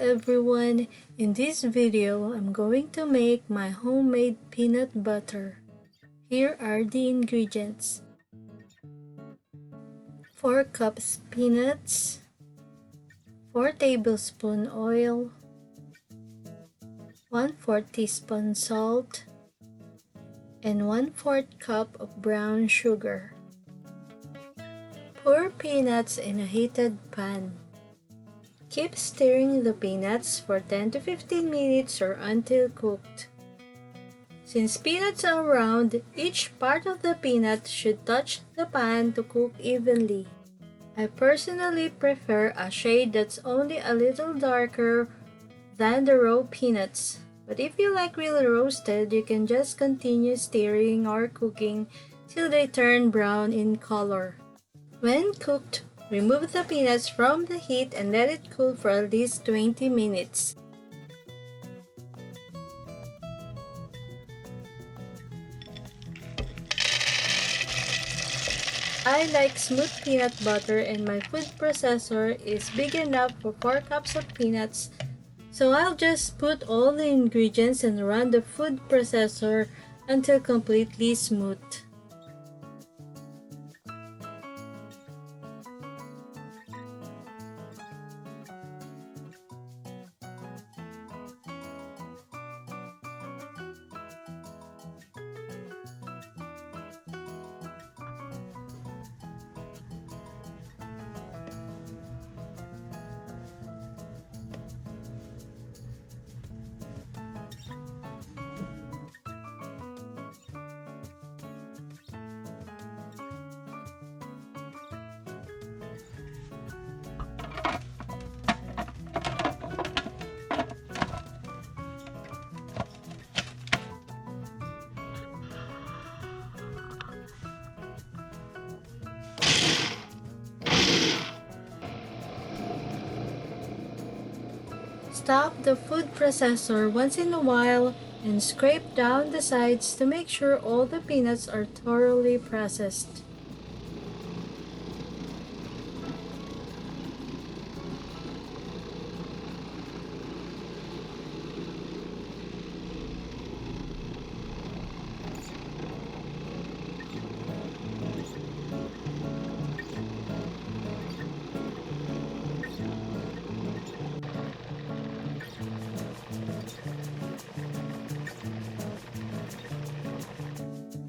everyone, in this video I'm going to make my homemade peanut butter. Here are the ingredients: 4 cups peanuts, 4 tablespoon oil, 1/4 teaspoon salt, and 1/4 cup of brown sugar. Pour peanuts in a heated pan. Keep stirring the peanuts for 10 to 15 minutes or until cooked. Since peanuts are round, each part of the peanut should touch the pan to cook evenly. I personally prefer a shade that's only a little darker than the raw peanuts, but if you like really roasted, you can just continue stirring or cooking till they turn brown in color. When cooked, remove the peanuts from the heat and let it cool for at least 20 minutes. I like smooth peanut butter and my food processor is big enough for 4 cups of peanuts, so I'll just put all the ingredients and run the food processor until completely smooth. Stop the food processor once in a while and scrape down the sides to make sure all the peanuts are thoroughly processed.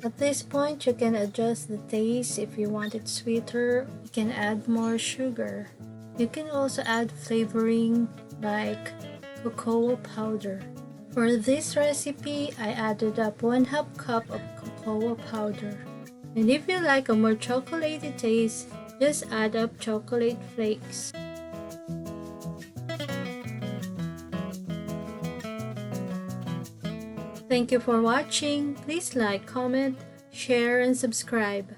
At this point, you can adjust the taste. If you want it sweeter, you can add more sugar. You can also add flavoring like cocoa powder. For this recipe, I added up 1/2 cup of cocoa powder. And if you like a more chocolatey taste, just add up chocolate flakes. Thank you for watching. Please like, comment, share, and subscribe.